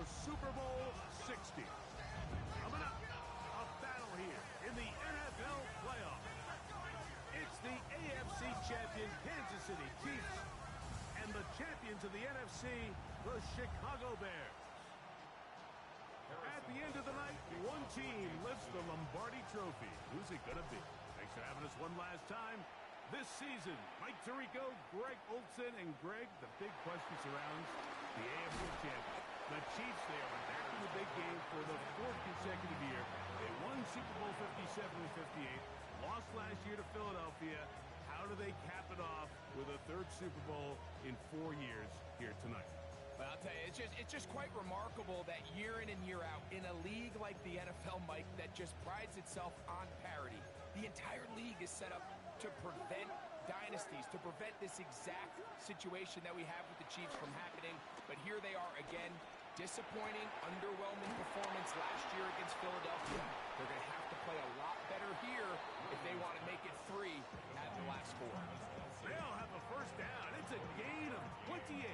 for Super Bowl 60. Coming up, a battle here in the NFL playoffs. It's the AFC champion Kansas City Chiefs and the champions of the NFC, the Chicago Bears. At the end of the night, one team lifts the Lombardi Trophy. Who's it going to be? Thanks for having us one last time. This season, Mike Tirico, Greg Olson, and Greg, the big question surrounds the AFC champion. The Chiefs, they are back in the big game for the fourth consecutive year. They won Super Bowl 57 and 58, lost last year to Philadelphia. How do they cap it off with a third Super Bowl in 4 years here tonight? Well, I'll tell you, it's just quite remarkable that year in and year out, in a league like the NFL, Mike, that just prides itself on parity, the entire league is set up to prevent dynasties, to prevent this exact situation that we have with the Chiefs from happening. But here they are again, disappointing, underwhelming performance last year against Philadelphia. They're going to have to play a lot better here if they want to make it 3 out of the last 4. They'll have a first down. It's a gain of 28.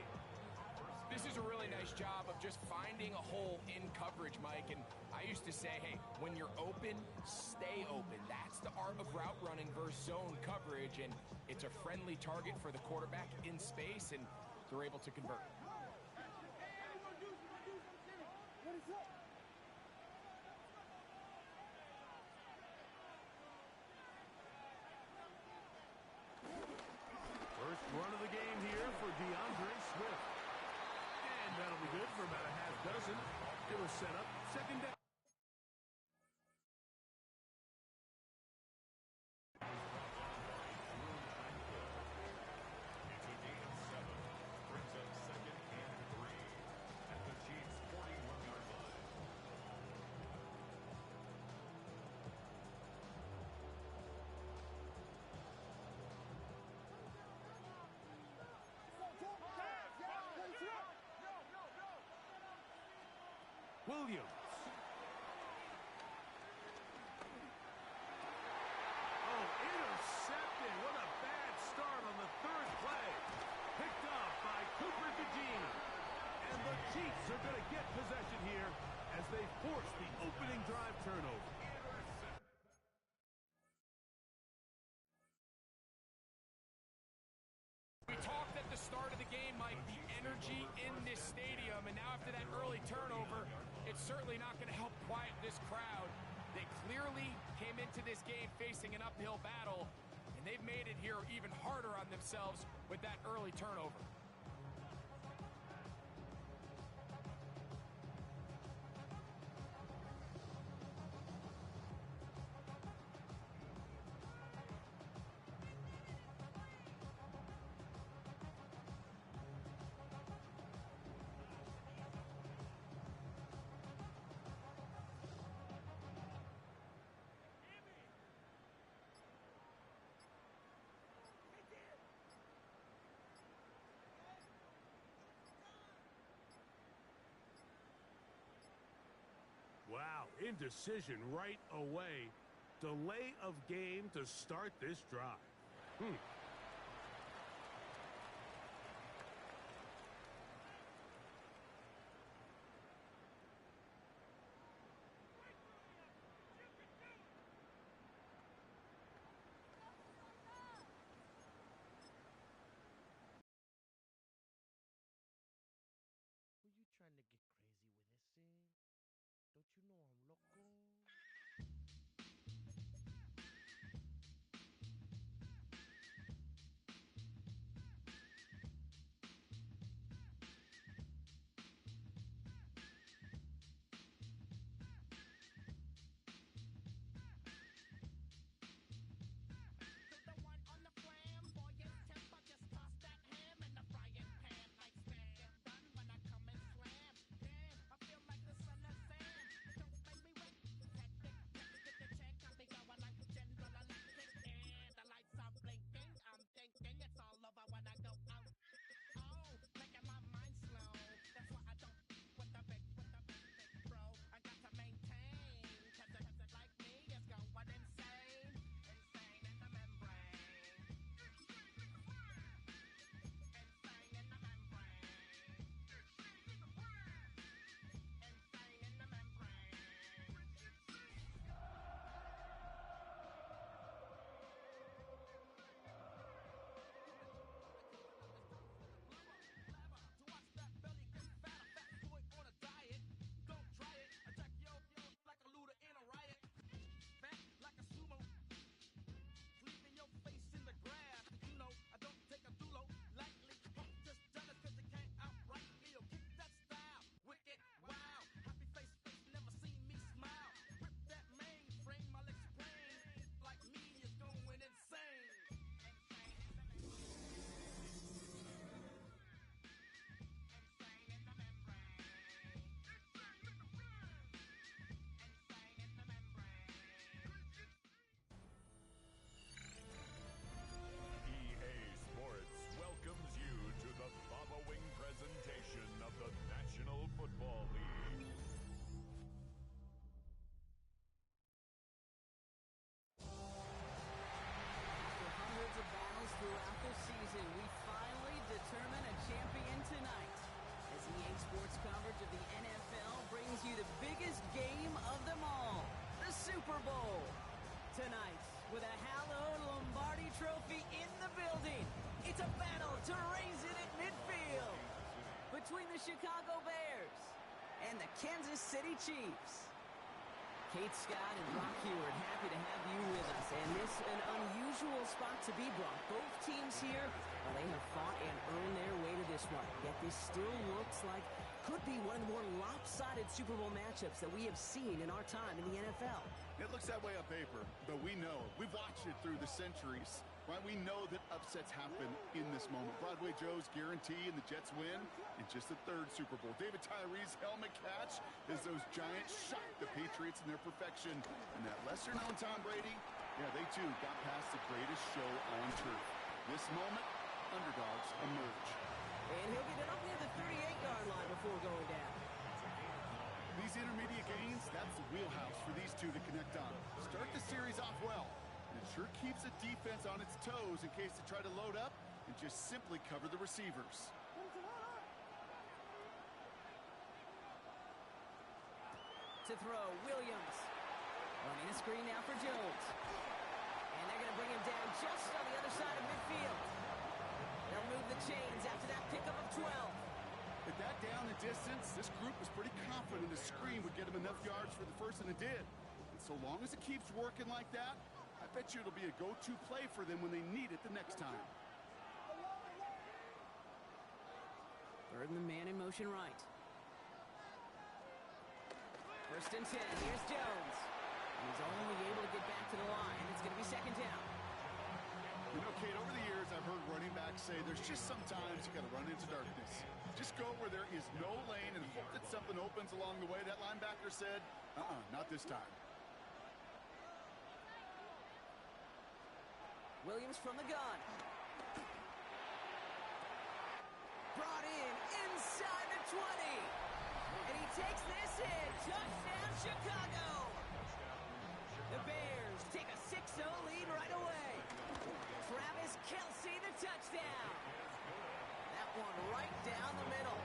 This is a really nice job of just finding a hole in coverage, Mike. And I used to say, hey, when you're open, stay open. That's the art of route running versus zone coverage. And it's a friendly target for the quarterback in space, and they're able to convert. First run of the game here for DeAndre Swift. And that'll be good for about a half dozen. It was set up, second down. It's a gain of 7. Brings up second and 3 at the Chiefs' 41-yard line. Williams. Oh, intercepted. What a bad start on the third play. Picked off by Cooper DeJean. And the Chiefs are going to get possession here as they force the opening drive turnover. We talked at the start of the game, Mike, the energy in this stadium, and now after that early turnover, it's certainly not going to help quiet this crowd. They clearly came into this game facing an uphill battle, and they've made it here even harder on themselves with that early turnover. Wow, indecision right away. Delay of game to start this drive. Were you trying to get crazy with this thing? Don't you know I'm loco? Kansas City Chiefs. Kate Scott and Brock Heward, happy to have you with us. And this an unusual spot to be, Brock. Both teams here, well, they have fought and earned their way to this one. Yet this still looks like could be one of the more lopsided Super Bowl matchups that we have seen in our time in the NFL. It looks that way on paper, but we know. We've watched it through the centuries. Right, we know that upsets happen in this moment. Broadway Joe's guarantee and the Jets win in just the third Super Bowl. David Tyree's helmet catch as those Giants shocked the Patriots in their perfection. And that lesser-known Tom Brady, yeah, they too got past the greatest show on turf. This moment, underdogs emerge. And he'll get it up near the 38-yard line before going down. These intermediate gains, that's the wheelhouse for these two to connect on. Start the series off well. It sure keeps the defense on its toes in case they try to load up and just simply cover the receivers. To throw, Williams. Running a screen now for Jones. And they're going to bring him down just on the other side of midfield. They'll move the chains after that pickup of 12. At that down and distance, this group was pretty confident the screen would get him enough yards for the first, and it did. And so long as it keeps working like that, I bet you it'll be a go-to play for them when they need it the next time. Third and the man in motion right. First and 10. Here's Jones. He's only able to get back to the line. It's going to be second down. You know, Kate, over the years, I've heard running backs say there's just sometimes you got to run into darkness. Just go where there is no lane and hope that something opens along the way. That linebacker said, not this time. Williams from the gun. Brought in inside the 20. And he takes this in. Touchdown, Chicago. The Bears take a 6-0 lead right away. Travis Kelce, the touchdown. That one right down the middle.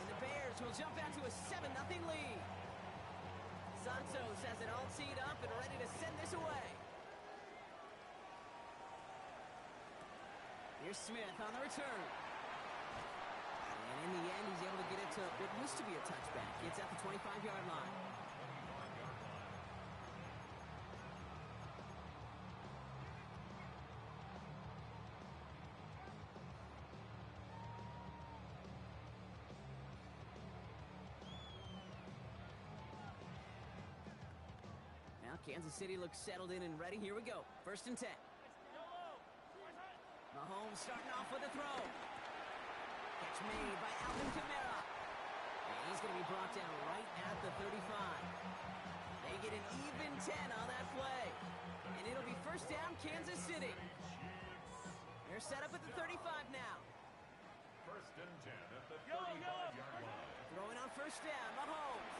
And the Bears will jump out to a 7-0 lead. Santos has it all teed up and ready to send this away. Here's Smith on the return. And in the end, he's able to get it to what used to be a touchback. It's at the 25-yard line. Now Kansas City looks settled in and ready. Here we go. First and 10. Mahomes starting off with a throw. Catch made by Alvin Kamara. And he's going to be brought down right at the 35. They get an even 10 on that play. And it'll be first down, Kansas City. They're set up at the 35 now. First and 10 at the 35-yard line. Throwing on first down, Mahomes.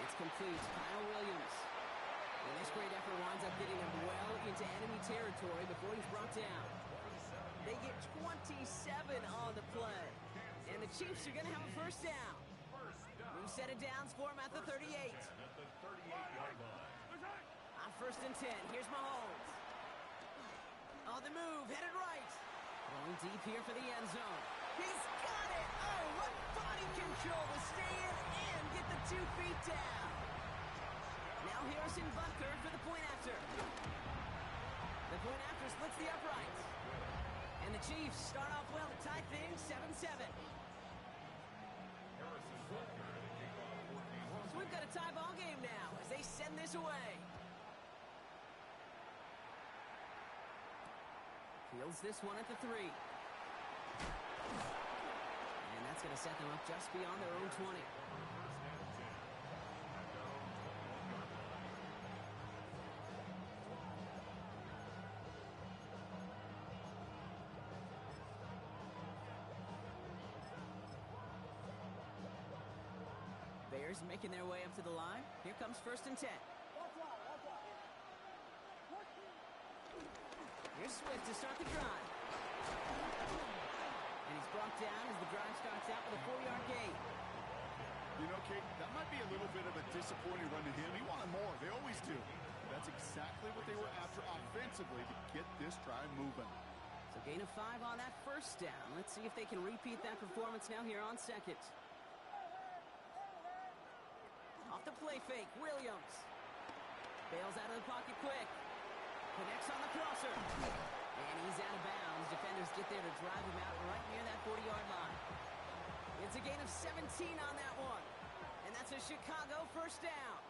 It's complete. Kyle Williams. And this great effort winds up getting him well into enemy territory before he's brought down. They get 27 on the play. And the Chiefs are going to have a first down. New set of downs for him at the 38. At the 38-yard line. On first and 10, here's Mahomes. On the move, headed right. Going deep here for the end zone. He's got it! Oh, what body control to stay in and get the 2 feet down. Now Harrison Butker for the point after. The point after splits the uprights. And the Chiefs start off well to tie things 7-7. So we've got a tie ball game now as they send this away. Fields this one at the 3. And that's going to set them up just beyond their own 20. Bears making their way up to the line. Here comes first and 10. Here's Swift to start the drive. And he's brought down as the drive starts out with a 4-yard gain. You know, Kate, that might be a little bit of a disappointing run to him. He wanted more. They always do. That's exactly what they were after offensively to get this drive moving. So gain of 5 on that first down. Let's see if they can repeat that performance now here on second. Off the play fake, Williams. Bails out of the pocket quick. Connects on the crosser. And he's out of bounds. Defenders get there to drive him out right near that 40-yard line. It's a gain of 17 on that one. And that's a Chicago first down.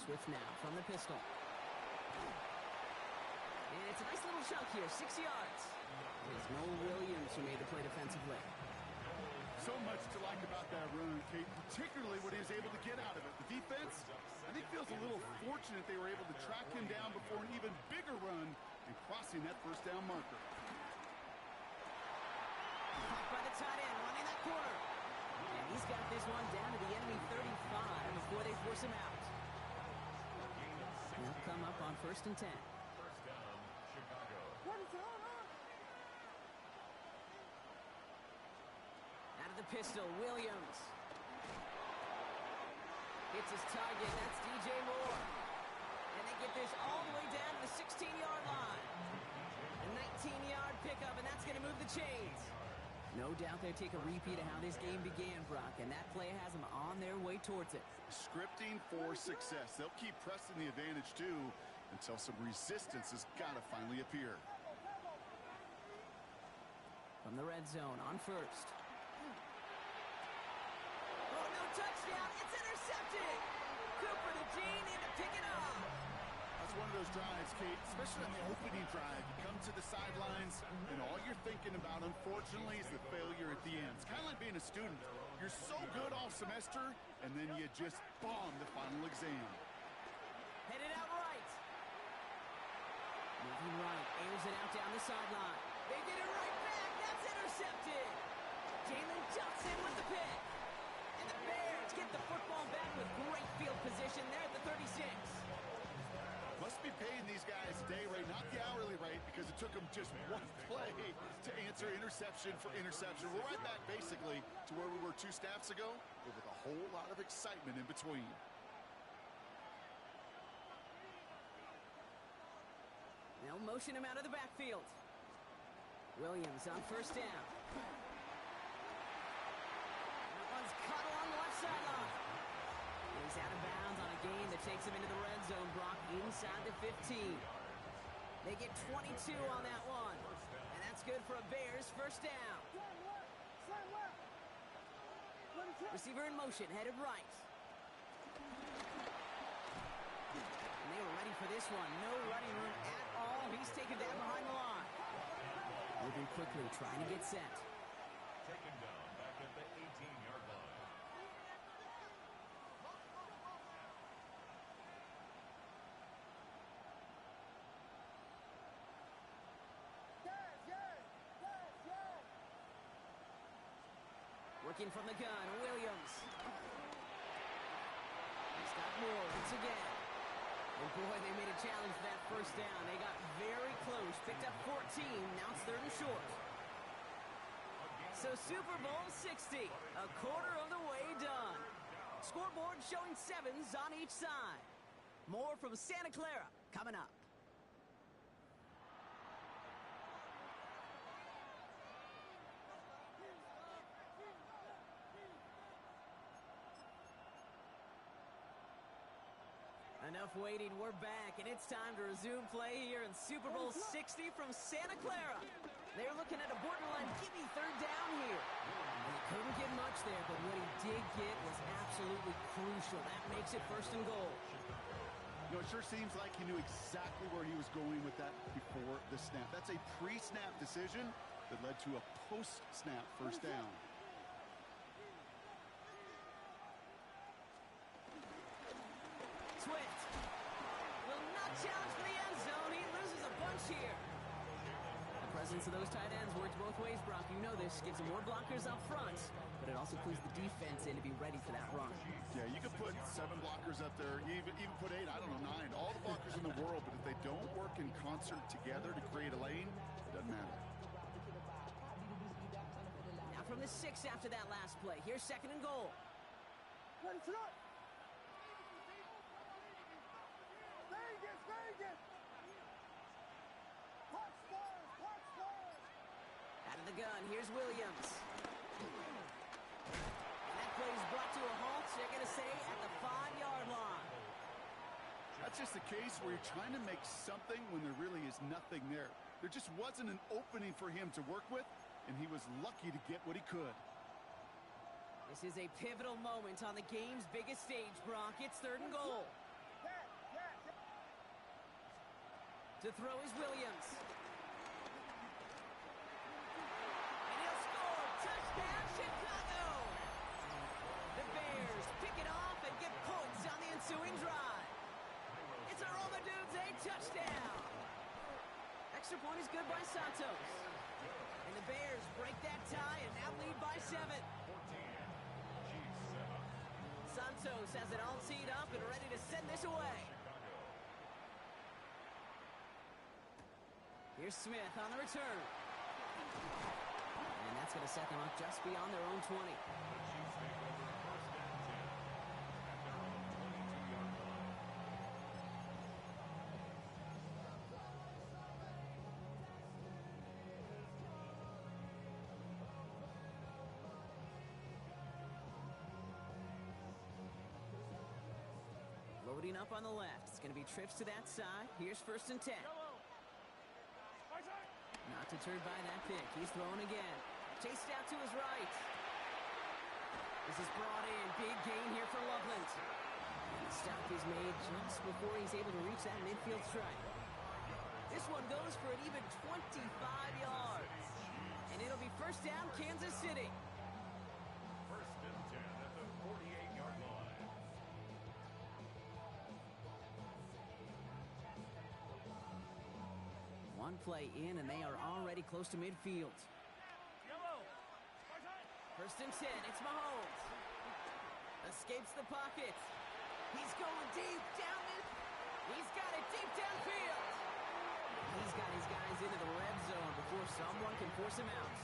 Swift now from the pistol. And it's a nice little chunk here, 6 yards. It's Noel Williams who made the play defensively. So much to like about that run, Kate, particularly what he was able to get out of it. The defense, I think, feels a little fortunate they were able to track him down before an even bigger run and crossing that first down marker. Caught by the tight end, running that corner. And he's got this one down to the enemy 35 before they force him out. They'll come up on 1st and 10. First down, Chicago. Out of the pistol, Williams. Hits his target, that's DJ Moore. And they get this all the way down to the 16-yard line. A 19-yard pickup, and that's going to move the chains. No doubt they'll take a repeat of how this game began, Brock, and that play has them on their way towards it. Scripting for success. They'll keep pressing the advantage, too, until some resistance has got to finally appear. From the red zone on first. Oh, no touchdown. It's intercepted. Cooper to Jean in to pick it up. That's one of those drives, Kate, especially on the opening drive. You come to the sidelines, and all you're thinking about, unfortunately, is the failure at the end. It's kind of like being a student. You're so good all semester, and then you just bomb the final exam. Headed out right. Moving right, airs it out down the sideline. They get it right back. That's intercepted. Jalen Johnson with the pick. And the Bears get the football back with great field position there at the 36. Must be paying these guys day rate, not the hourly rate, because it took them just one play to answer interception for interception. We're right back, basically, to where we were 2 snaps ago, but with a whole lot of excitement in between. They'll motion him out of the backfield. Williams on first down. That one's caught along the left sideline. He's out of bounds on a gain that takes him into the red zone, Brock, inside the 15. They get 22 on that one. And that's good for a Bears first down. Receiver in motion, headed right. And they were ready for this one. No running room at all. He's taken down behind the line. Moving quickly, trying to get set. Taken down back at the 18-yard line. Working from the gun, Williams. He's got more once again. And boy, they made a challenge for that first down. They got very close, picked up 14. Now it's 3rd and short. So Super Bowl 60, a quarter of the way done. Scoreboard showing 7s on each side. More from Santa Clara coming up. Enough waiting, we're back, and it's time to resume play here in Super Bowl 60 from Santa Clara. They're looking at a borderline gimme 3rd down here. And he couldn't get much there, but what he did get was absolutely crucial. That makes it 1st and goal. You know, it sure seems like he knew exactly where he was going with that before the snap. That's a pre-snap decision that led to a post-snap first down. Swift will not challenge for the end zone. He loses a bunch here. The presence of those tight ends works both ways, Brock. You know this. Gives them more blockers up front, but it also clues the defense in to be ready for that run. Yeah, you could put 7 blockers up there, even put 8, I don't know, 9. All the blockers in the world, but if they don't work in concert together to create a lane, it doesn't matter. Now from the 6 after that last play. Here's 2nd and goal. gun. Here's Williams. And that play is brought to a halt, they're going to say, at the 5-yard line. That's just a case where you're trying to make something when there really is nothing there. There just wasn't an opening for him to work with, and he was lucky to get what he could. This is a pivotal moment on the game's biggest stage, Brock. It's 3rd and goal. To throw is Williams. And he'll score. Touchdown, Chicago! The Bears pick it off and get points on the ensuing drive. It's a Roma Dudes, a touchdown. Extra point is good by Santos. And the Bears break that tie and now lead by 7. Santos has it all teed up and ready to send this away. Here's Smith on the return. And that's going to set them up just beyond their own 20. Loading up on the left. It's going to be trips to that side. Here's 1st and 10. Not deterred by that pick. He's throwing again. Chased out to his right. This is brought in. Big gain here for Loveland. The stop is made just before he's able to reach that midfield strike. This one goes for an even 25 yards. And it'll be 1st down, Kansas City. 1st and 10 at the 48-yard line. One play in, and they are already close to midfield. 1st and 10, it's Mahomes. Escapes the pocket. He's going deep down it. He's got it deep downfield. He's got his guys into the red zone before someone can force him out.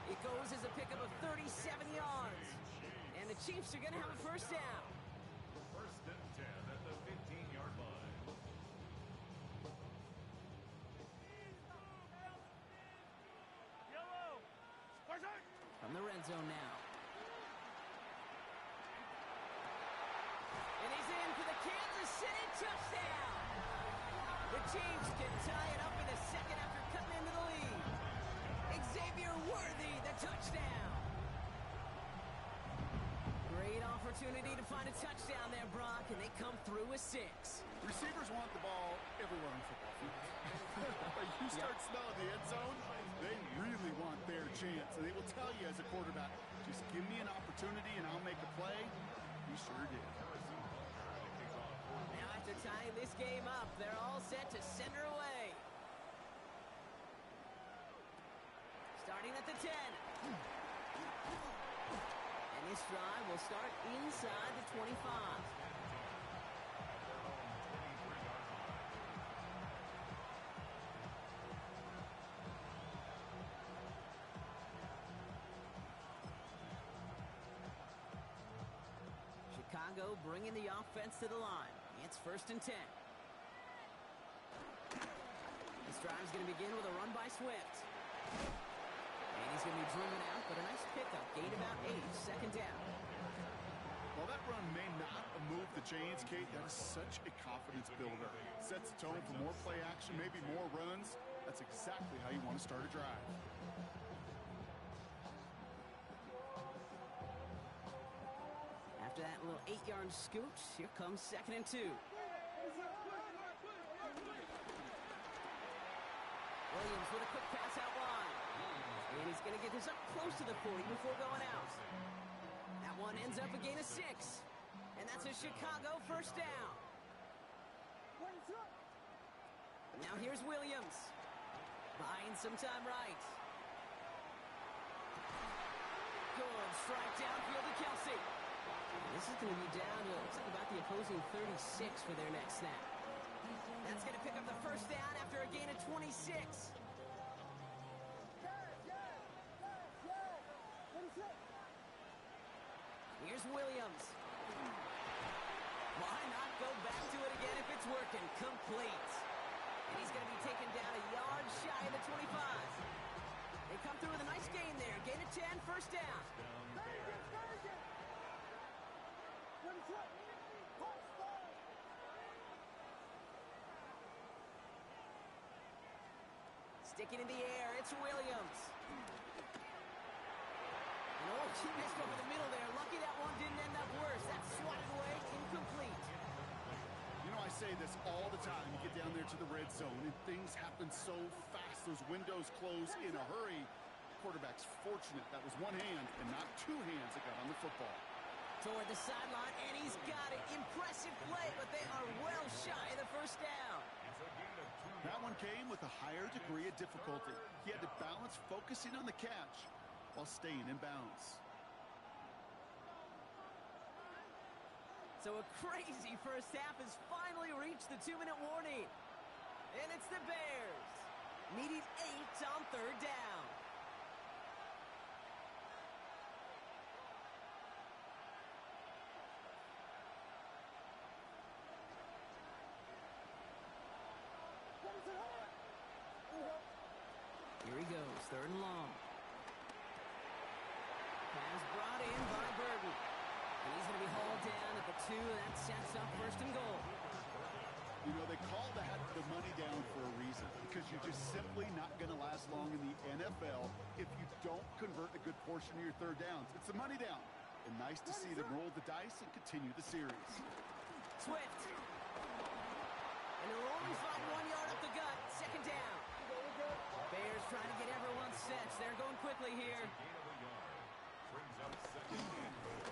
It goes as a pickup of 37 yards. And the Chiefs are going to have a 1st down. 1st and 10 at the 15-yard line. From the red zone now. And he's in for the Kansas City touchdown. The Chiefs can tie it up in a second after cutting into the lead. Xavier Worthy, the touchdown. Great opportunity to find a touchdown there, Brock, and they come through with 6. Receivers want the ball everywhere on football field. Like you start smelling the end zone, they really want their chance. And they will tell you as a quarterback, just give me an opportunity and I'll make a play. He sure did. Now after tying this game up, they're all set to send her away. Starting at the 10. And this drive will start inside the 25. Chicago bringing the offense to the line. It's 1st and 10. This drive's going to begin with a run by Swift. And he's going to be driven out, but a nice pickup. Gain about 8, 2nd down. While that run may not have moved the chains, Kate, that is such a confidence builder. Sets the tone for more play action, maybe more runs. That's exactly how you want to start a drive. After that little 8-yard scoot, here comes 2nd and 2. Williams with a quick pass out wide. And he's going to get this up close to the 40 before going out. That one ends up a gain of 6. And that's a Chicago 1st down. Now here's Williams. Buying some time right. Good strike downfield to Kelsey. This is going to be down to, looks like about the opposing 36 for their next snap. That's going to pick up the 1st down after a gain of 26. Here's Williams. Why not go back to it again if it's working? Complete. And he's going to be taken down a yard shy of the 25. They come through with a nice gain there. Gain of 10, first down. Sticking in the air, it's Williams. And oh, he missed over the middle there. Lucky that one didn't end up worse. That's swatted away, incomplete. You know, I say this all the time. You get down there to the red zone, and things happen so fast. Those windows close in a hurry. Quarterback's fortunate that was one hand and not two hands that got on the football. Toward the sideline, and he's got it. Impressive play, but they are well shy of the first down. That one came with a higher degree of difficulty. He had to balance focusing on the catch while staying in bounds. So a crazy first half has finally reached the 2-minute warning. And it's the Bears, needing 8 on third down. Here he goes, third and long. Pass brought in by Burton. And he's going to be hauled down at the 2. That sets up first and goal. You know, they call that the money down for a reason, because you're just simply not going to last long in the NFL if you don't convert a good portion of your third downs. It's the money down. And nice to see them roll the dice and continue the series. Swift. And they'll only find 1 yard up the gut. Second down. Bears trying to get everyone set. They're going quickly here.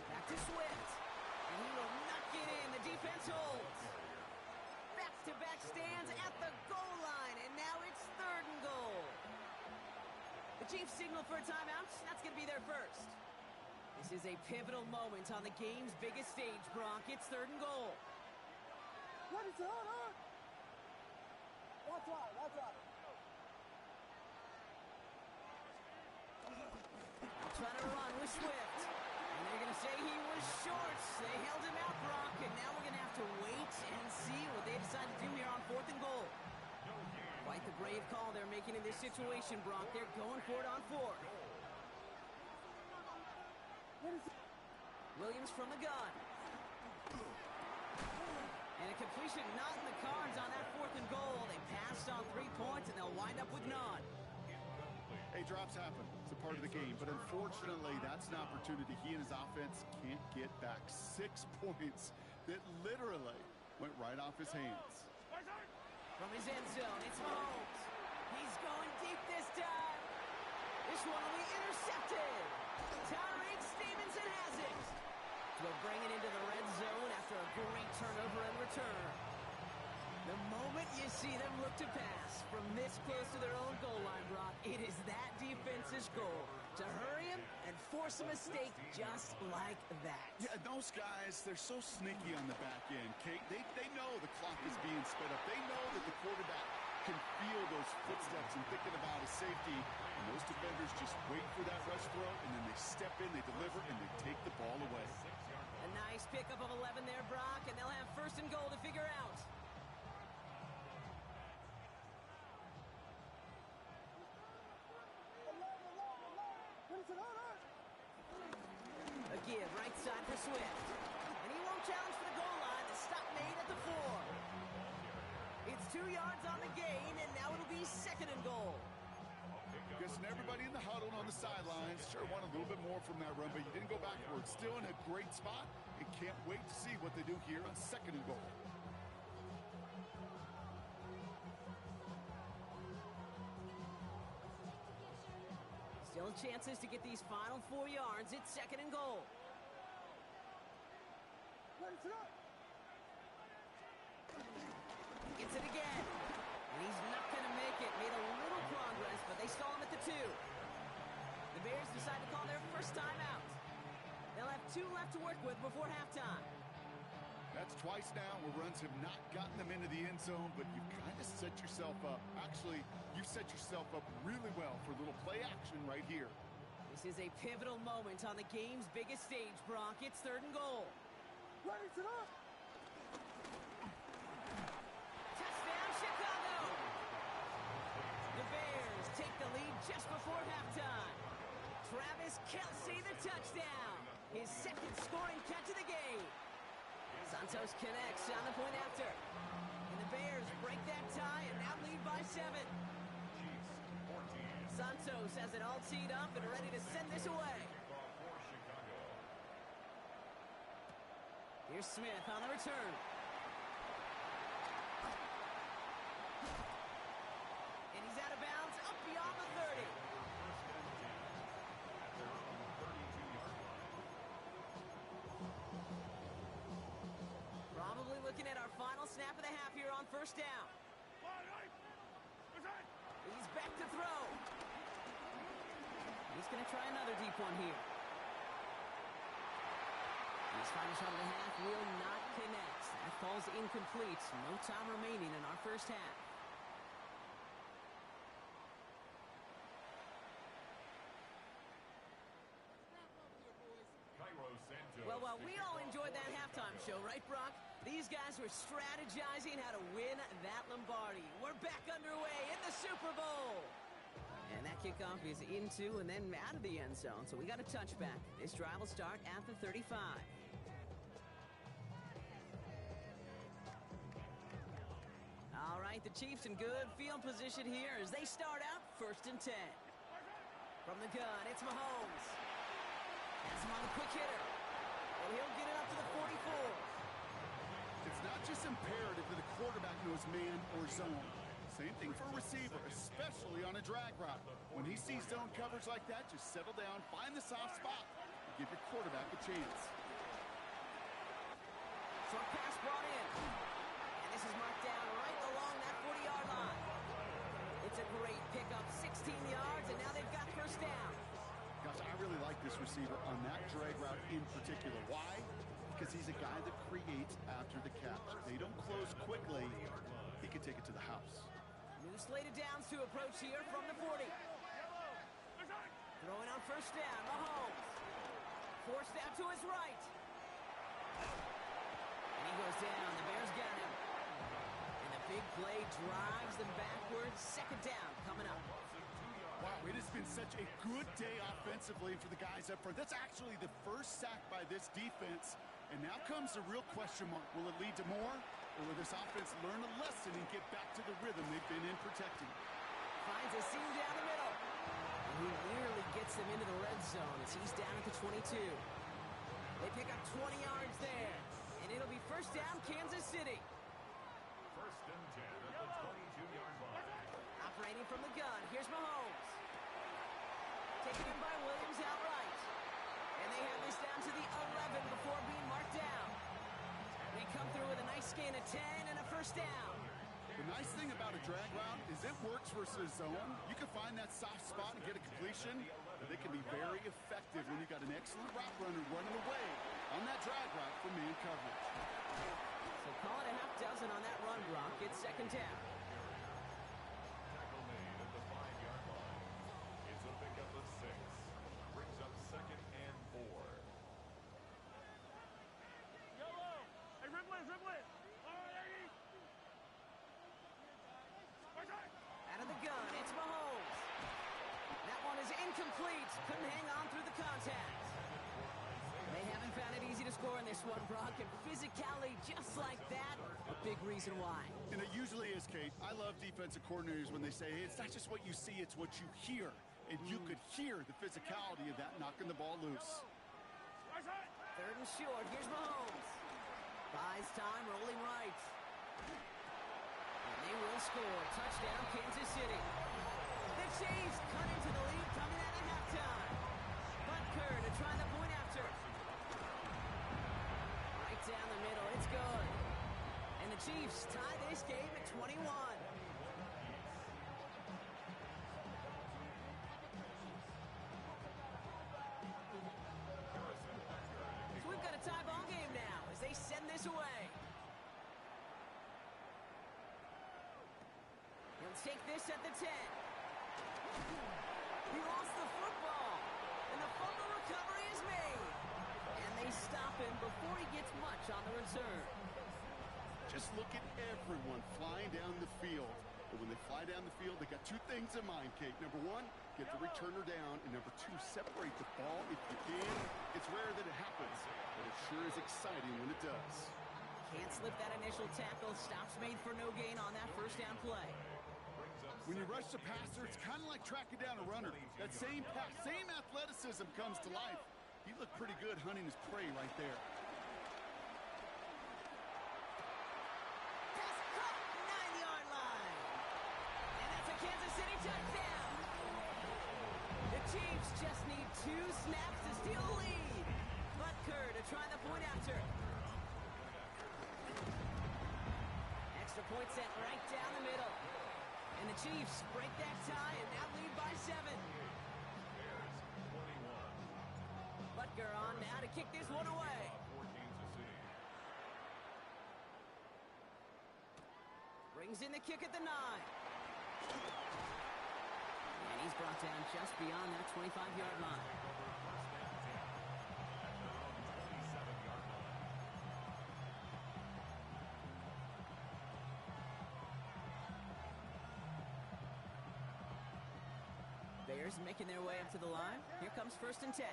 Back to Swift. And he will not get in. The defense holds. Back-to-back stands at the goal line. And now it's third and goal. The Chiefs signal for a timeout. That's going to be their first. This is a pivotal moment on the game's biggest stage, Brock. It's third and goal. What is on? Watch out, watch out. Trying to run with Swift. And they're going to say he was short. They held him out, Brock, and now we're going to have to wait and see what they decide to do here on fourth and goal. Quite the brave call they're making in this situation, Brock. They're going for it on fourth. Williams from the gun. And a completion not in the cards on that fourth and goal. They passed on 3 points, and they'll wind up with none. Hey, drops happen. It's a part of the game. But unfortunately, that's an opportunity he and his offense can't get back. 6 points that literally went right off his hands. From his end zone, it's Mahomes. He's going deep this time. This one will be intercepted. Tyreek Stevenson has it. They'll bring it into the red zone after a great turnover and return. The moment you see them look to pass from this close to their own goal line, Brock, it is that defense's goal to hurry him and force a mistake just like that. Yeah, those guys, they're so sneaky on the back end, Kate. They know the clock is being sped up. They know that the quarterback can feel those footsteps and thinking about his safety. And those defenders just wait for that rush throw, and then they step in, they deliver, and they take the ball away. A nice pickup of 11 there, Brock, and they'll have first and goal to figure out. A give, right side for Swift. And he won't challenge for the goal line. The stop made at the 4. It's 2 yards on the gain, and now it'll be second and goal. Guessing everybody in the huddle and on the sidelines sure want a little bit more from that run, but you didn't go backwards. Still in a great spot, and can't wait to see what they do here on second and goal. Still chances to get these final 4 yards. It's second and goal. Gets it again. And he's not going to make it. Made a little progress, but they stall him at the 2. The Bears decide to call their first timeout. They'll have 2 left to work with before halftime. That's twice now where runs have not gotten them into the end zone, but you've kind of set yourself up. Actually, you've set yourself up really well for a little play action right here. This is a pivotal moment on the game's biggest stage, Brock. It's third and goal. Touchdown, Chicago! The Bears take the lead just before halftime. Travis Kelce, the touchdown. His second scoring catch of the game. Santos connects on the point after. And the Bears break that tie and now lead by 7. Santos has it all teed up and ready to send this away. Here's Smith on the return. And he's out of bounds up beyond the 30. Probably looking at our final snap of the half here on first down. He's back to throw. He's going to try another deep one here. His final shot of the half will not connect. That falls incomplete. No time remaining in our first half. Well, while we all enjoyed that halftime show, right, Brock? These guys were strategizing how to win that Lombardi. We're back underway in the Super Bowl. And that kickoff is into and then out of the end zone. So we got a touchback. This drive will start at the 35. All right, the Chiefs in good field position here as they start out 1st and 10. From the gun, it's Mahomes. That's him on the quick hitter. And he'll get it up to the 44. It's not just imperative that the quarterback knows man or zone. Same thing for a receiver, especially on a drag route. When he sees zone coverage like that, just settle down, find the soft spot, and give your quarterback a chance. Short pass brought in. And this is marked down right along that 40-yard line. It's a great pickup, 16 yards, and now they've got first down. Gosh, I really like this receiver on that drag route in particular. Why? Because he's a guy that creates after the catch. They don't close quickly. He can take it to the house. New slated downs to approach here from the 40. Throwing on first down, Mahomes. Forced out to his right. And he goes down. The Bears got him. And the big play drives them backwards. Second down coming up. Wow, it has been such a good day offensively for the guys up front. That's actually the first sack by this defense. And now comes the real question mark. Will it lead to more? Or will this offense learn a lesson and get back to the rhythm they've been in protecting? Finds a seam down the middle. And he nearly gets them into the red zone as he's down at the 22. They pick up 20 yards there. And it'll be first down, Kansas City. 1st and 10 at the 22-yard line. Operating from the gun, here's Mahomes. Taken in by Williams outright. And they have this down to the 11 before being marked down. They come through with a nice gain of 10 and a first down. The nice thing about a drag route is it works versus zone. You can find that soft spot and get a completion, but they can be very effective when you've got an excellent route runner running away on that drag route for man coverage. So call it a half dozen on that run, Brock. It's second down. Tackle made at the 5-yard line. It's a pickup of 6. Brings up 2nd and 4. Out of the gun, it's Mahomes. That one is incomplete. Couldn't hang on through the contact. They haven't found it easy to score in this one, Brock, and physicality just like that, a big reason why. And it usually is, Kate. I love defensive coordinators when they say, hey, it's not just what you see, it's what you hear. And you could hear the physicality of that knocking the ball loose. 3rd and short, here's Mahomes. Buys time, rolling right. And they will score. Touchdown, Kansas City. The Chiefs cut into the lead coming out of halftime. Butker to try the point after. Right down the middle, it's good. And the Chiefs tie this game at 21. So we've got a tie ball game now as they send this away. He'll take this at the 10. He lost the football. And the fumble recovery is made. And they stop him before he gets much on the return. Just look at everyone flying down the field. But when they fly down the field, they got two things in mind, Kate. Number one, get the returner down. And number two, separate the ball if you can. It's rare that it happens, but it sure is exciting when it does. Can't slip that initial tackle. Stops made for no gain on that first down play. When you rush the passer, it's kind of like tracking down a runner. That same pass, same athleticism comes to life. He looked pretty good hunting his prey right there. Pass caught, 9-yard line. And that's a Kansas City touchdown. The Chiefs just need 2 snaps to steal the lead. Butker to try the point after. Extra point set right down the middle. And the Chiefs break that tie and now lead by 7. Butker on now to kick this one away. Brings in the kick at the 9. And he's brought down just beyond that 25-yard line. Bears making their way up to the line. Here comes 1st and 10.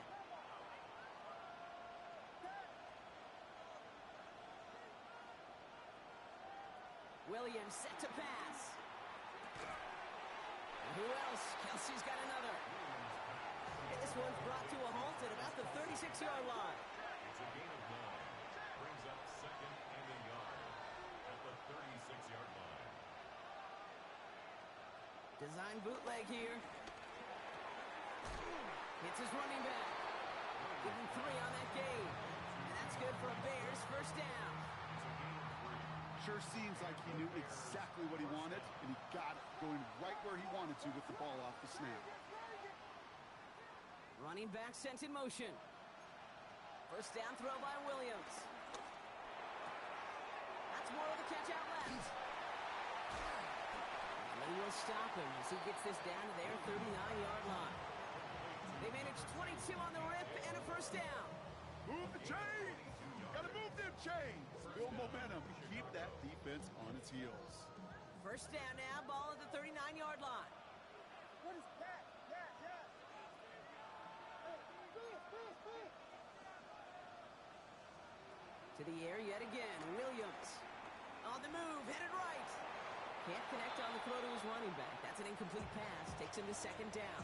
Williams set to pass. And who else? Kelsey's got another. And this one's brought to a halt at about the 36-yard line. It's a gain of 9. Brings up 2nd and a yard at the 36-yard line. Design bootleg here. Hits his running back. Give him 3 on that game. And that's good for a Bears first down. Sure seems like he knew exactly what he wanted, and he got it, going right where he wanted to with the ball off the snap. Running back sent in motion. First down throw by Williams. That's more of the catch out left. They will stop him as he gets this down to their 39-yard line. They managed 22 on the rip and a first down. Move the chains! Gotta move them chains! Build momentum. Keep that defense on its heels. First down now, ball at the 39-yard line. What is that? Yeah. To the air yet again, Williams. On the move, headed right. Can't connect on the throw to his running back. That's an incomplete pass. Takes him to 2nd down.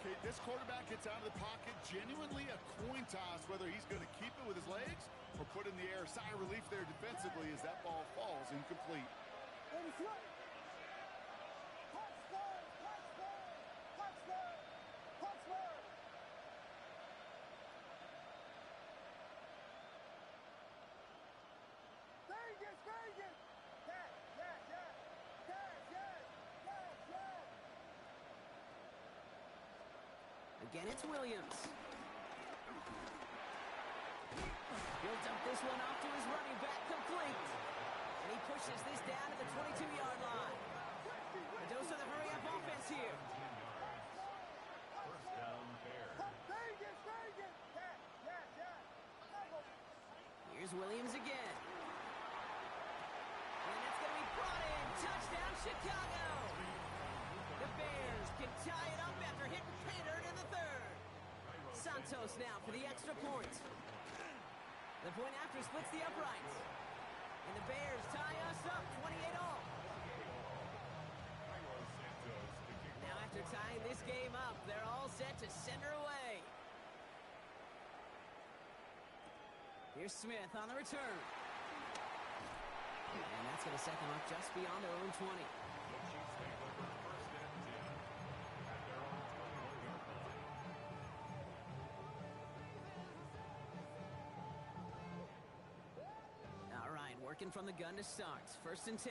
Okay, this quarterback gets out of the pocket, genuinely a coin toss whether he's going to keep it with his legs or put in the air. Sigh of relief there defensively as that ball falls incomplete. Again, it's Williams. He'll dump this one off to his running back, complete. And he pushes this down to the 22-yard line. A dose of the hurry-up offense here. First down, Bears. Here's Williams again. And that's going to be brought in. Touchdown, Chicago. The Bears can tie it up after hitting pay dirt in the 3rd. Santos now for the extra point. The point after splits the uprights. And the Bears tie us up 28-all. Now after tying this game up, they're all set to send her away. Here's Smith on the return. And that's going to set them up just beyond their own 20. Working from the gun to start. 1st and 10.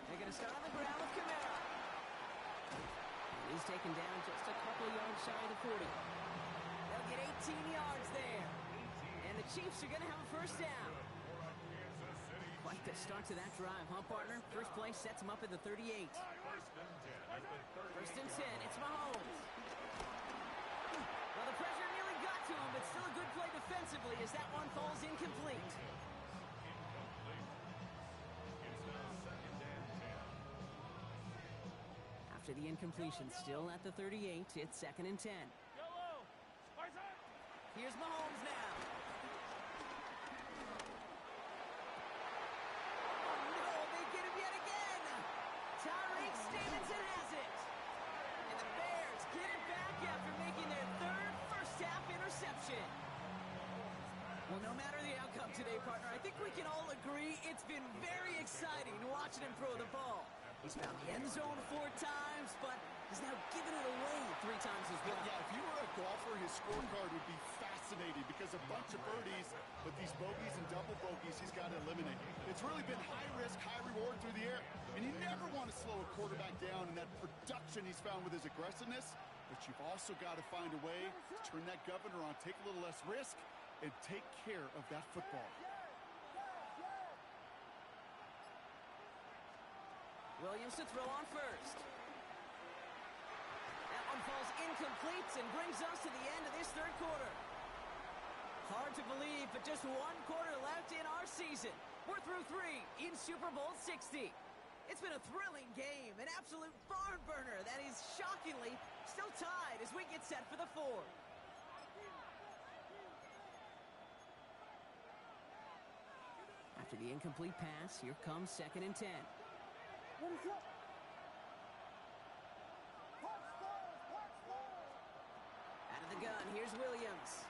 They're going to start on the ground with Kamara. He's taken down just a couple of yards shy of the 40. They'll get 18 yards there. And the Chiefs are going to have a first down. Quite the start to that drive, huh, partner? First play sets them up at the 38. First and 10. It's Mahomes. Well, the pressure nearly got to him, but still a good play defensively as that one falls incomplete. After the incompletion, still at the 38, it's 2nd and 10. Here's Mahomes now. Oh no, they get him yet again. Tyreek Stevenson has it. And the Bears get it back after making their 3rd first-half interception. Well, no matter the outcome today, partner, I think we can all agree it's been very exciting watching him throw the ball. He's found the end zone 4 times, but he's now given it away 3 times as well. Yeah, if he were a golfer, his scorecard would be fascinating because a bunch of birdies, but these bogeys and double bogeys he's got to eliminate. It's really been high risk, high reward through the air, and you never want to slow a quarterback down in that production he's found with his aggressiveness, but you've also got to find a way to turn that governor on, take a little less risk, and take care of that football. Williams to throw on first. That one falls incomplete and brings us to the end of this 3rd quarter. Hard to believe, but just 1 quarter left in our season. We're through 3 in Super Bowl 60. It's been a thrilling game, an absolute barn burner that is shockingly still tied as we get set for the 4th. After the incomplete pass, here comes 2nd and 10. What is up? Out of the gun, here's Williams.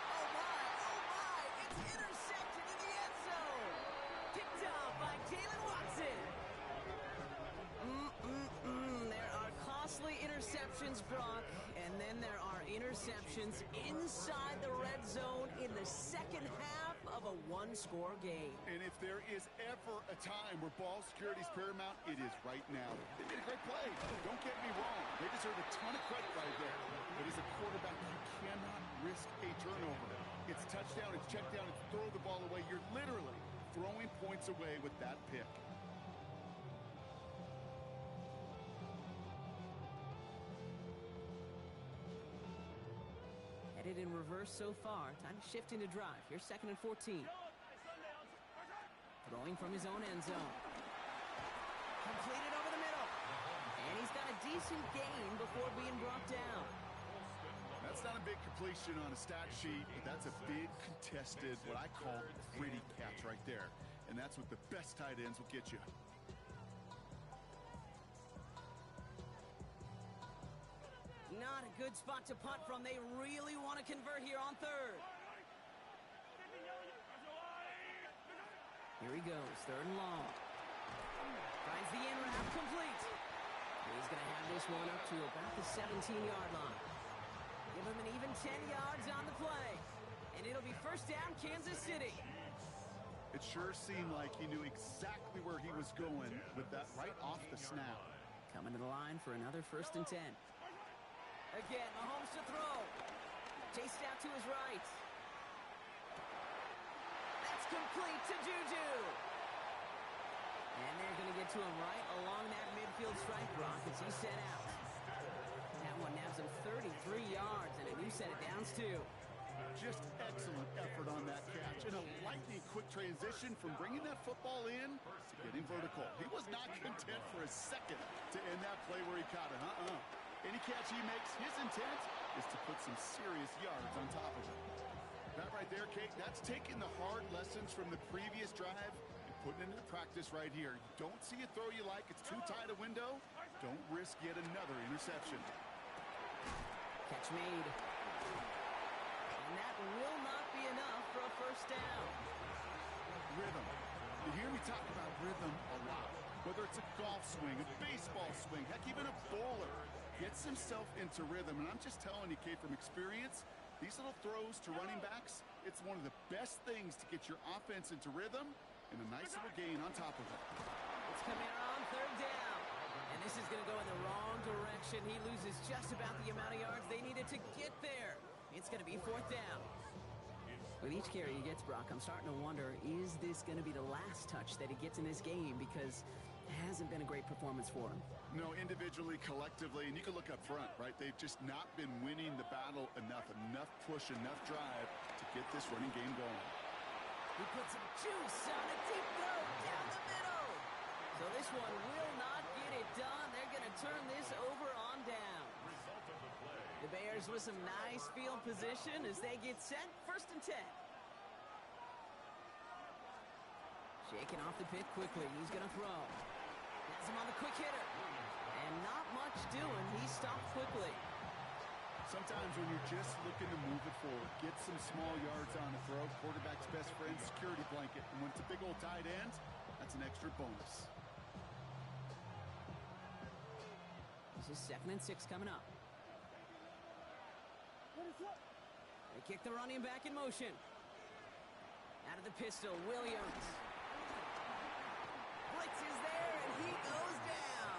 Oh my, it's intercepted in the end zone. Picked off by Jalen Watson. There are costly interceptions, Brock, and then there are interceptions inside the red zone in the 2nd half of a 1-score game. And if there is ever a time where ball security is paramount, it is right now. They did a great play. Don't get me wrong. They deserve a ton of credit right there. But as a quarterback, you cannot risk a turnover. It's touchdown, it's check down, it's throw the ball away. You're literally throwing points away with that pick. Headed in reverse so far. Time to shift into drive. Here's 2nd and 14. Throwing from his own end zone. Completed over the middle. And he's got a decent gain before being brought down. That's not a big completion on a stat sheet, but that's a big contested, what I call gritty catch right there. And that's what the best tight ends will get you. Not a good spot to punt from. They really want to convert here on 3rd. Here he goes, 3rd and long. Finds the in route complete. He's going to have this one up to about the 17-yard line. Give him an even 10 yards on the play. And it'll be 1st down, Kansas City. It sure seemed like he knew exactly where he was going with that right off the snap. Coming to the line for another 1st and 10. Again, Mahomes to throw. Chased out to his right. That's complete to Juju. And they're going to get to him right along that midfield stripe, Brock, as he set out. That one nabs him 33 yards and a new set of downs, too. Just excellent effort on that catch. And a lightning quick transition from bringing that football in to getting vertical. He was not content for a second to end that play where he caught it. Any catch he makes, his intent is to put some serious yards on top of it. That right there, Kate, that's taking the hard lessons from the previous drive and putting it into practice right here. You don't see a throw you like, it's too tight a window, don't risk yet another interception. Catch made. And that will not be enough for a 1st down. Rhythm. You hear me talk about rhythm a lot. Whether it's a golf swing, a baseball swing, heck, even a bowler gets himself into rhythm. And I'm just telling you, Kate, from experience, these little throws to running backs, it's one of the best things to get your offense into rhythm and a nice little gain on top of it. It's coming on 3rd down. And this is going to go in the wrong direction. He loses just about the amount of yards they needed to get there. It's going to be 4th down. With each carry he gets, Brock, I'm starting to wonder, is this going to be the last touch that he gets in this game? Because it hasn't been a great performance for him. No, individually, collectively, and you can look up front, right? They've just not been winning the battle enough push, enough drive to get this running game going. He puts some juice on a deep throw down the middle. So this one will not get it done. They're going to turn this over on down. Result of the play. The Bears with some nice field position as they get set. 1st and 10. Shaking off the pick quickly. He's going to throw. Has him on the quick hitter. And not much doing. He stopped quickly. Sometimes when you're just looking to move it forward, get some small yards on the throw, quarterback's best friend, security blanket. And when it's a big old tight end, that's an extra bonus. This is 2nd and 6 coming up. They kick the running back in motion. Out of the pistol, Williams. Blitz is there, and he goes down.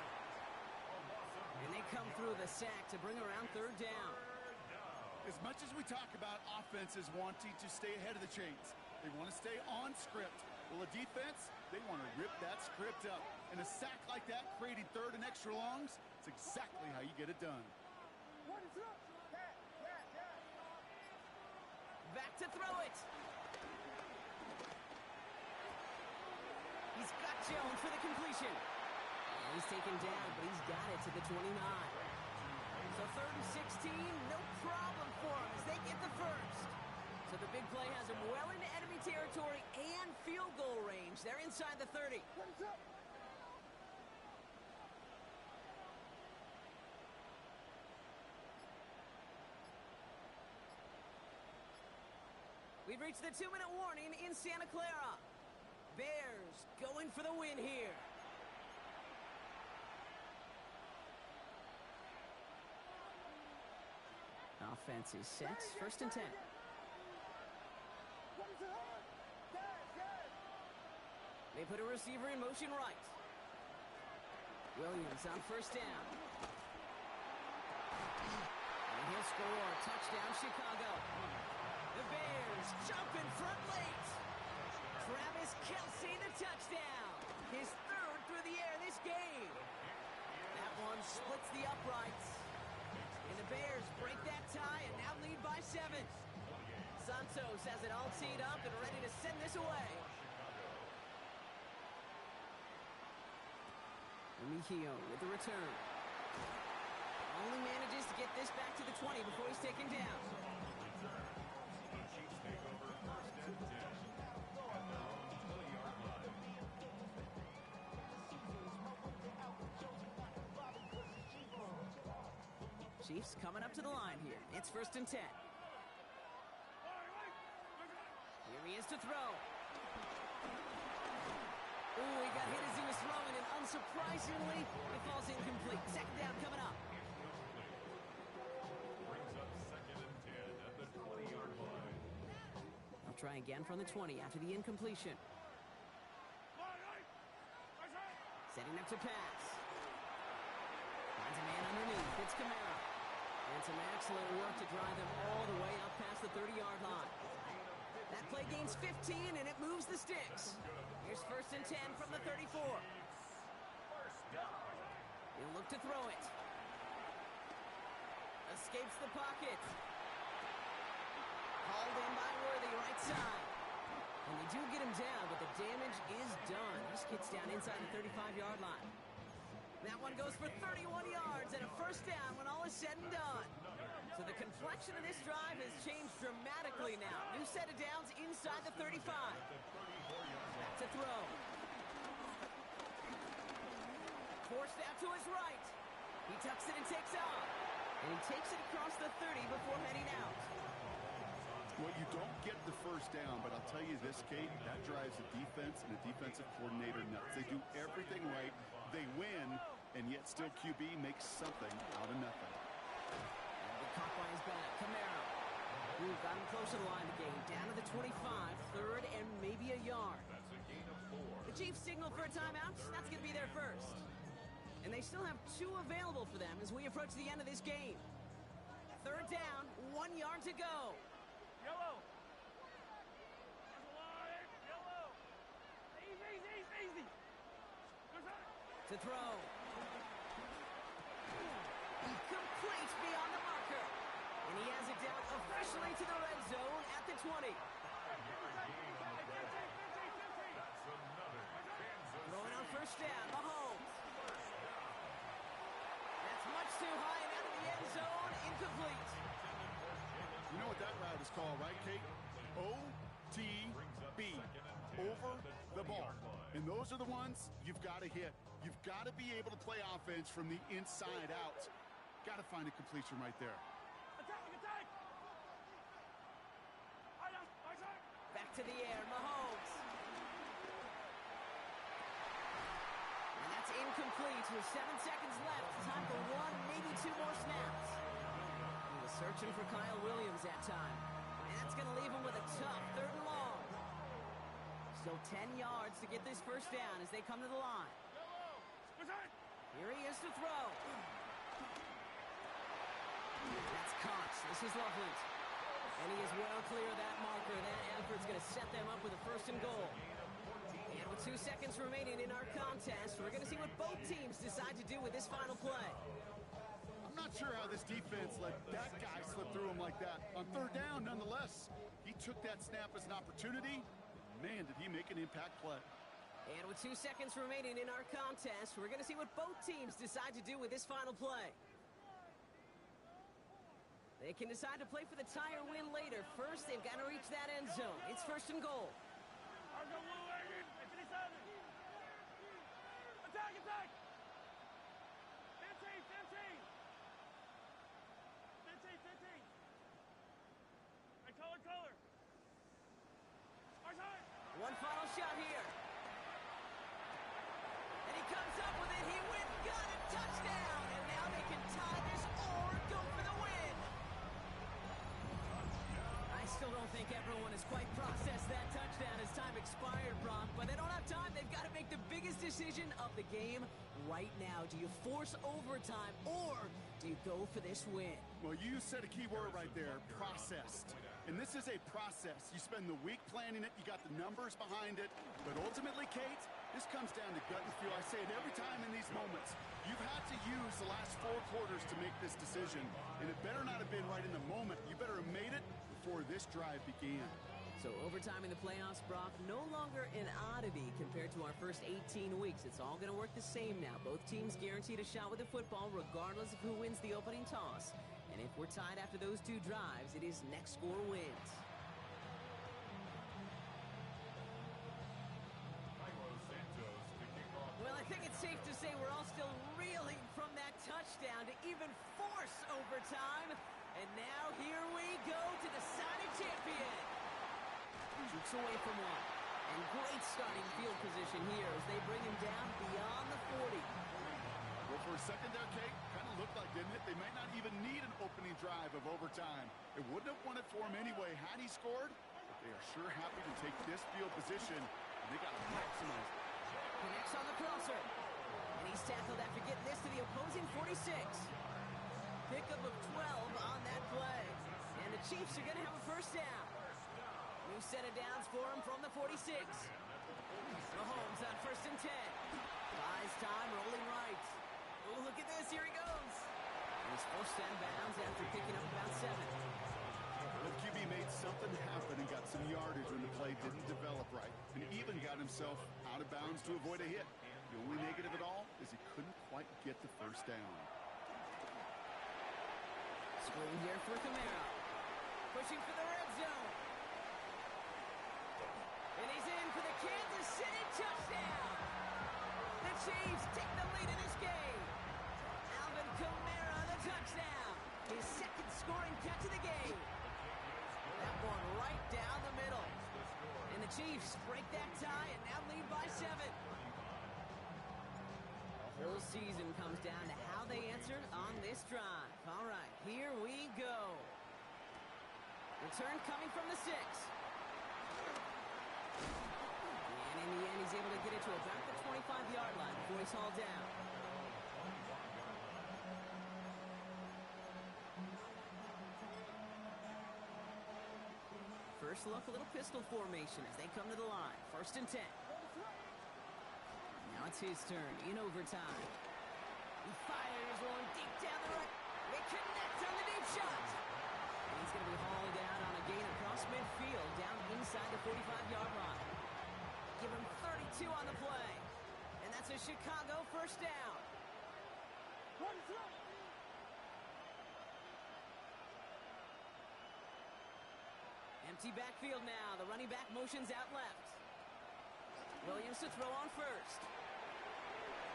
And they come through the sack to bring around 3rd down. As much as we talk about offenses wanting to stay ahead of the chains, they want to stay on script. Well, a defense, they want to rip that script up. And a sack like that, creating 3rd and extra longs, it's exactly how you get it done. Back to throw it. He's got Jones for the completion. And he's taken down, but he's got it to the 29. So 3rd and 16, no problem for him as they get the first. So the big play has him well into enemy territory and field goal range. They're inside the 30. We've reached the 2-minute warning in Santa Clara. Bears going for the win here. Offense is set. 1st and 10. They put a receiver in motion right. Williams on 1st down. And he'll score. Touchdown, Chicago. The Bears jump in front late. Travis Kelce, the touchdown. His 3rd through the air this game. That one splits the uprights. And the Bears break that tie and now lead by 7. Santos has it all teed up and ready to send this away. Mejio with the return. Only manages to get this back to the 20 before he's taken down. The Chiefs take over 1st and 10 at their own 20-yard line. Chiefs coming up to the line here. It's 1st and 10. Here he is to throw. Ooh, he got hit as he was throwing, and unsurprisingly, it falls incomplete. 2nd down coming up. Brings up 2nd and 10 at the 20-yard line. They'll try again from the 20 after the incompletion. Setting up to pass. Finds a man underneath. It's Kamara. And some excellent work to drive them all the way up past the 30-yard line. That play gains 15, and it moves the sticks. Here's 1st and 10 from the 34. He'll look to throw it. Escapes the pocket. Hauled in by Worthy, right side. And they do get him down, but the damage is done. This kid's down inside the 35-yard line. That one goes for 31 yards and a 1st down when all is said and done. So the complexion of this drive has changed dramatically now. New set of downs inside the 35. Back to throw. Forced out to his right. He tucks it and takes off. And he takes it across the 30 before heading out. Well, you don't get the 1st down, but I'll tell you this, Kate, that drives a defense and a defensive coordinator nuts. They do everything right. They win, and yet still QB makes something out of nothing. Caught by his back. Kamara. Ooh, got him close to the line of the game. Down to the 25. 3rd and maybe a yard. That's a gain of 4. The Chiefs signal for a timeout. That's going to be their first. And they still have 2 available for them as we approach the end of this game. 3rd down, 1 yard to go. Yellow. Yellow. Easy. To throw. Complete beyond the marker. And he has it down officially to the red zone at the 20. That's another Kansas Throwing on 1st down. his call, right, Kate? OTB, over the ball. And those are the ones you've got to hit. You've got to be able to play offense from the inside out. Got to find a completion right there. Attack! Attack! Back to the air, Mahomes. And that's incomplete with 7 seconds left. Time for one, maybe two more snaps. He was searching for Kyle Williams that time. And that's going to leave him with a tough 3rd and long. Still 10 yards to get this first down as they come to the line. Here he is to throw. That's caught. This is Loveland. And he is well clear of that marker. That effort's going to set them up with a 1st and goal. And with 2 seconds remaining in our contest, we're going to see what both teams decide to do with this final play. I'm not sure how this defense let that guy slip through him like that. On 3rd down, nonetheless, he took that snap as an opportunity. Man, did he make an impact play. And with 2 seconds remaining in our contest, we're going to see what both teams decide to do with this final play. They can decide to play for the tie or win later. First, they've got to reach that end zone. It's 1st and goal. Attack! Attack! 15! And color! Our time! One final shot here. And he comes up with it. He went and got it. Touchdown. And now they can tie this or go for the win. I still don't think everyone has quite processed that touchdown as time expired, Brock. But they don't have time. They've got to make the biggest decision of the game right now. Do you force overtime or do you go for this win? Well, you said a key word right there, processed. And this is a process. You spend the week planning it, you got the numbers behind it, but ultimately, Kate, this comes down to gut and feel. I say it every time in these moments. You've had to use the last 4 quarters to make this decision, and it better not have been right in the moment. You better have made it before this drive began. So overtime in the playoffs, Brock, no longer an oddity compared to our first 18 weeks. It's all going to work the same now. Both teams guaranteed a shot with the football regardless of who wins the opening toss. And if we're tied after those 2 drives, it is next score wins. Well, I think it's safe to say we're all still reeling from that touchdown to even force overtime. And now here we go to the deciding champion. Jukes away from one. And great starting field position here as they bring him down beyond the 40. Well, for a second there, Kate, kind of looked like, didn't it? They might not even need an opening drive of overtime. It wouldn't have won it for him anyway had he scored, but they are sure happy to take this field position, and they got to maximize it. Connects on the crosser. And he's tackled after getting this to the opposing 46. Pickup of 12 on that play. And the Chiefs are going to have a 1st down. New set of downs for him from the 46. Mahomes on 1st and 10. Buys time, rolling right. Oh, look at this. Here he goes. And he's forced out of bounds after picking up about 7. The QB made something happen and got some yardage when the play didn't develop right, and even got himself out of bounds to avoid a hit. The only negative at all is he couldn't quite get the 1st down. Screen here for Kamara. Pushing for the red zone. And he's in for the Kansas City touchdown. The Chiefs take the lead in this game. Alvin Kamara, the touchdown. His 2nd scoring catch of the game. That one right down the middle. And the Chiefs break that tie and now lead by 7. The whole season comes down to how they answer on this drive. All right, here we go. Return coming from the 6. And in the end, he's able to get it to about the 25-yard line before he's hauled down. First look, a little pistol formation as they come to the line. 1st and 10. Now it's his turn in overtime. He fires one deep down the right. They connect on the deep shot. And he's going to be hauled out on a gain across midfield down inside the 45-yard line. Give him 32 on the play. And that's a Chicago 1st down. Empty backfield now. The running back motions out left. Williams to throw on first.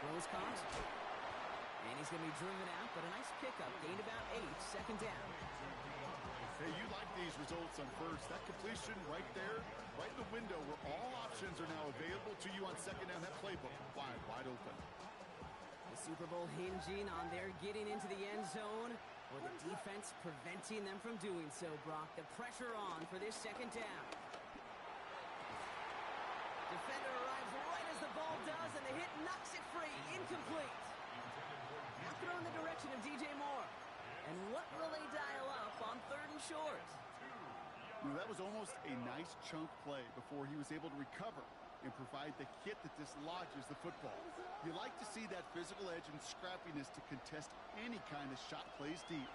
Throws caught. And he's going to be driven out, but a nice pickup. Gained about 8, second down. Hey, you like these results on first. That completion right there, right in the window where all options are now available to you on second down. That playbook wide open. The Super Bowl hinging on their getting into the end zone, or the defense preventing them from doing so, Brock. The pressure on for this second down. Defender arrives right as the ball does, and the hit knocks it free. Incomplete. Now throw in the direction of DJ Moore. And what will they dial up on 3rd and short? That was almost a nice chunk play before he was able to recover and provide the hit that dislodges the football. You like to see that physical edge and scrappiness to contest any kind of shot plays deep.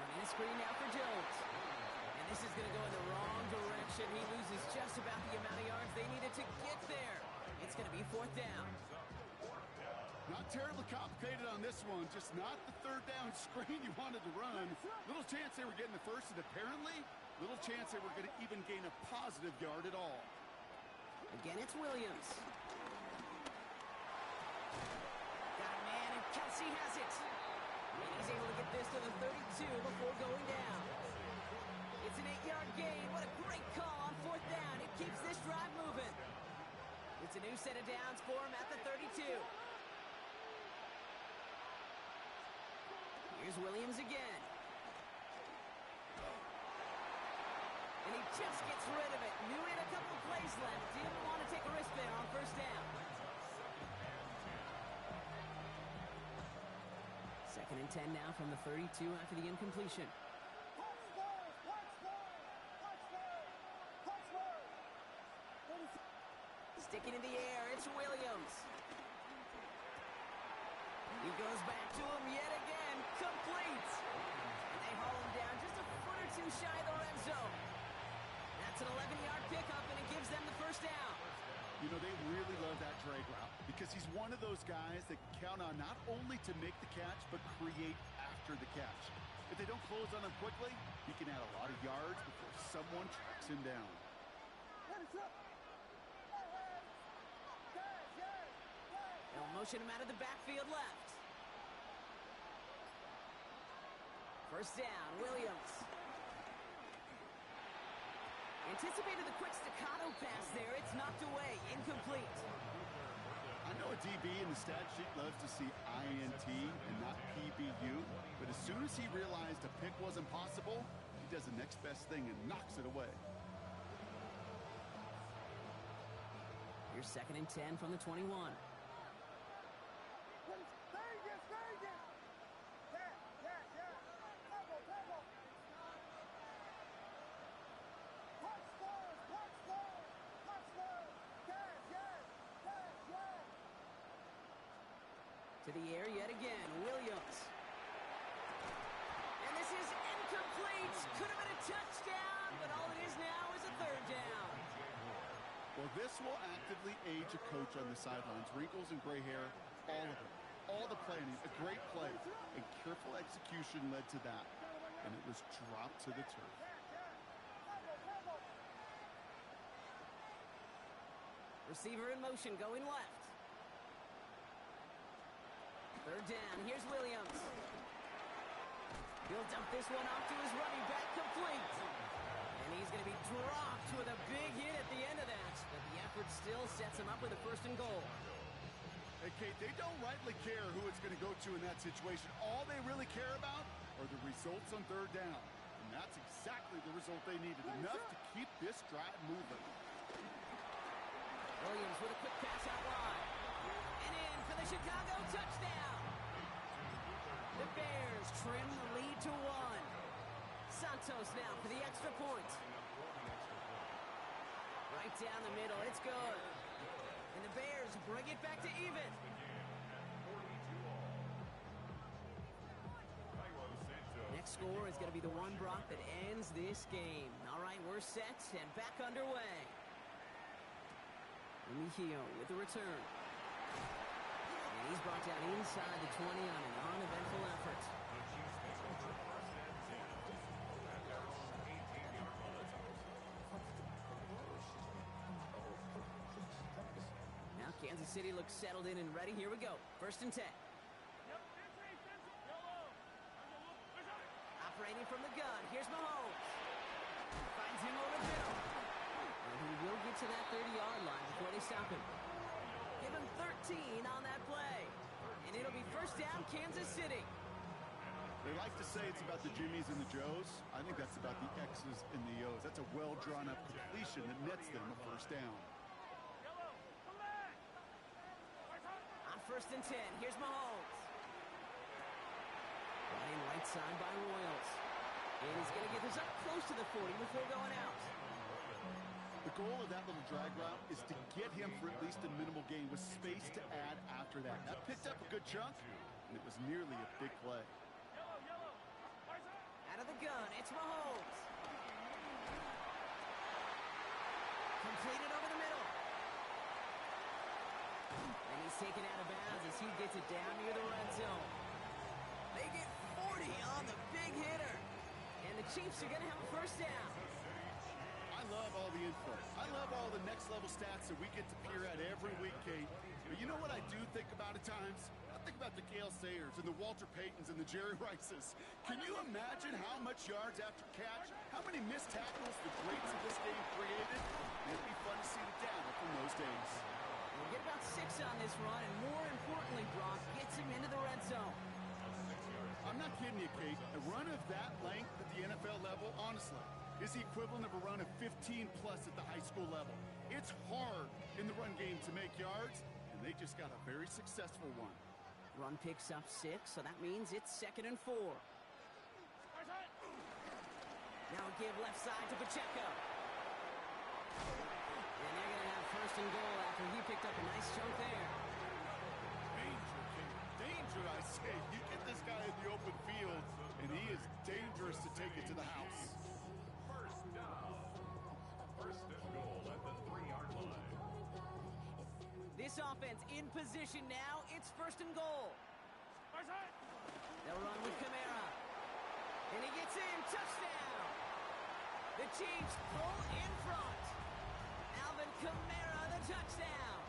Running a screen now for Jones. And this is going to go in the wrong direction. He loses just about the amount of yards they needed to get there. It's going to be 4th down. Not terribly complicated on this one. Just not the 3rd down screen you wanted to run. Little chance they were getting the first, and apparently little chance they were going to even gain a positive yard at all. Again, it's Williams. Got a man, and Kelsey has it. And he's able to get this to the 32 before going down. It's an 8-yard gain. What a great call on 4th down. It keeps this drive moving. It's a new set of downs for him at the 32. Here's Williams again. And he just gets rid of it. Knew he had a couple of plays left. Didn't want to take a risk there on 1st down. 2nd and 10 now from the 32 after the incompletion. Sticking in the air, it's Williams. He goes back to him yet again. Complete. And they haul him down just a foot or two shy of the red zone. That's an 11-yard pickup, and it gives them the 1st down. You know, they really love that drag route because he's one of those guys that can count on not only to make the catch, but create after the catch. If they don't close on him quickly, he can add a lot of yards before someone tracks him down. They'll motion him out of the backfield left. 1st down, Williams. Anticipated the quick staccato pass there. It's knocked away. Incomplete. I know a DB in the stat sheet loves to see INT and not PBU, but as soon as he realized a pick wasn't possible, he does the next best thing and knocks it away. Here's 2nd and 10 from the 21. To the air yet again, Williams. And this is incomplete. Could have been a touchdown, but all it is now is a 3rd down. Well, this will actively age a coach on the sidelines. Wrinkles and gray hair, all of it. All the planning, a great play, and careful execution led to that. And it was dropped to the turf. Receiver in motion, going left. 3rd down, here's Williams. He'll dump this one off to his running back, complete. And he's going to be dropped with a big hit at the end of that. But the effort still sets him up with a 1st and goal. Hey, Kate, they don't rightly care who it's going to go to in that situation. All they really care about are the results on 3rd down. And that's exactly the result they needed. Enough to keep this drive moving. Williams with a quick pass out wide. And in for the Chicago touchdown. The Bears trim the lead to 1. Santos now for the extra point. Right down the middle, it's good. And the Bears bring it back to even. Next score is going to be the one, Brock, that ends this game. All right, we're set and back underway. Mejio with the return. And he's brought down inside the 20 on an uneventful effort. Kansas City looks settled in and ready. Here we go. 1st and 10. Yep, yellow. Operating from the gun. Here's Mahomes. Finds him over the middle. And he will get to that 30-yard line before they stop him. Give him 13 on that play. And it'll be 1st down, Kansas City. They like to say it's about the Jimmies and the Joes. I think that's about the X's and the O's. That's a well-drawn-up completion that nets them a 1st down. Yellow, come back. On 1st and 10, here's Mahomes. Running right side by Royals. And he's going to get this up close to the 40 before going out. The goal of that little drag route is to get him for at least a minimal gain with space to add after that. That picked up a good chunk, and it was nearly a big play. Yellow. Out of the gun, it's Mahomes. Completed over the middle. And he's taken out of bounds as he gets it down near the red zone. They get 40 on the big hitter. And the Chiefs are going to have a 1st down. I love all the info. I love all the next-level stats that we get to peer at every week, Kate. But you know what I do think about at times? I think about the Gale Sayers and the Walter Paytons and the Jerry Rices. Can you imagine how much yards after catch, how many missed tackles the greats of this game created? It'd be fun to see the data from those days. We'll get about 6 on this run, and more importantly, Brock gets him into the red zone. I'm not kidding you, Kate. A run of that length at the NFL level, honestly, is the equivalent of a run of 15-plus at the high school level. It's hard in the run game to make yards, and they just got a very successful one. Run picks up 6, so that means it's 2nd and 4. Now a give left side to Pacheco. And they're going to have 1st and goal after he picked up a nice chunk there. Danger, Kate. Danger, I say. You get this guy in the open field, and he is dangerous to take it to the house. 1st down. 1st and goal at the 3-yard line. This offense in position now. It's 1st and goal. They'll run with Kamara. And he gets in. Touchdown. The Chiefs pull in front. Alvin Kamara, the touchdown.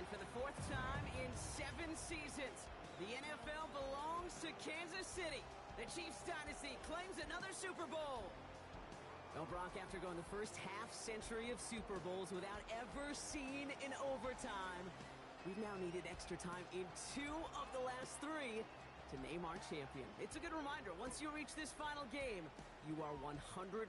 And for the 4th time in 7 seasons, the NFL belongs to Kansas City. The Chiefs dynasty claims another Super Bowl. Well, Brock, after going the first half-century of Super Bowls without ever seeing an overtime, we've now needed extra time in 2 of the last 3 to name our champion. It's a good reminder, once you reach this final game, you are 100%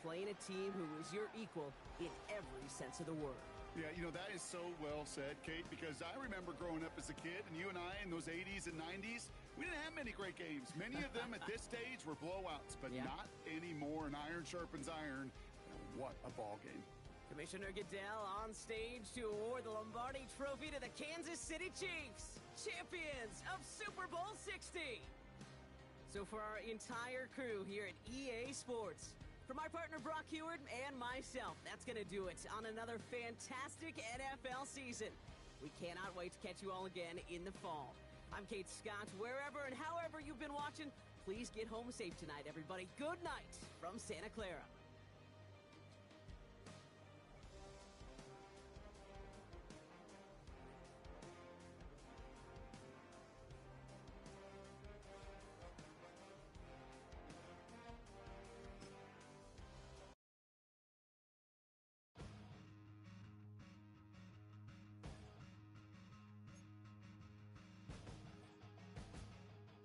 playing a team who is your equal in every sense of the word. Yeah, you know, that is so well said, Kate, because I remember growing up as a kid, and you and I in those 80s and 90s, we didn't have many great games. Many of them at this stage were blowouts, but not anymore, and iron sharpens iron. And what a ball game. Commissioner Goodell on stage to award the Lombardi Trophy to the Kansas City Chiefs, champions of Super Bowl 60. So for our entire crew here at EA Sports, for my partner Brock Heward and myself, that's going to do it on another fantastic NFL season. We cannot wait to catch you all again in the fall. I'm Kate Scott. Wherever and however you've been watching, please get home safe tonight, everybody. Good night from Santa Clara.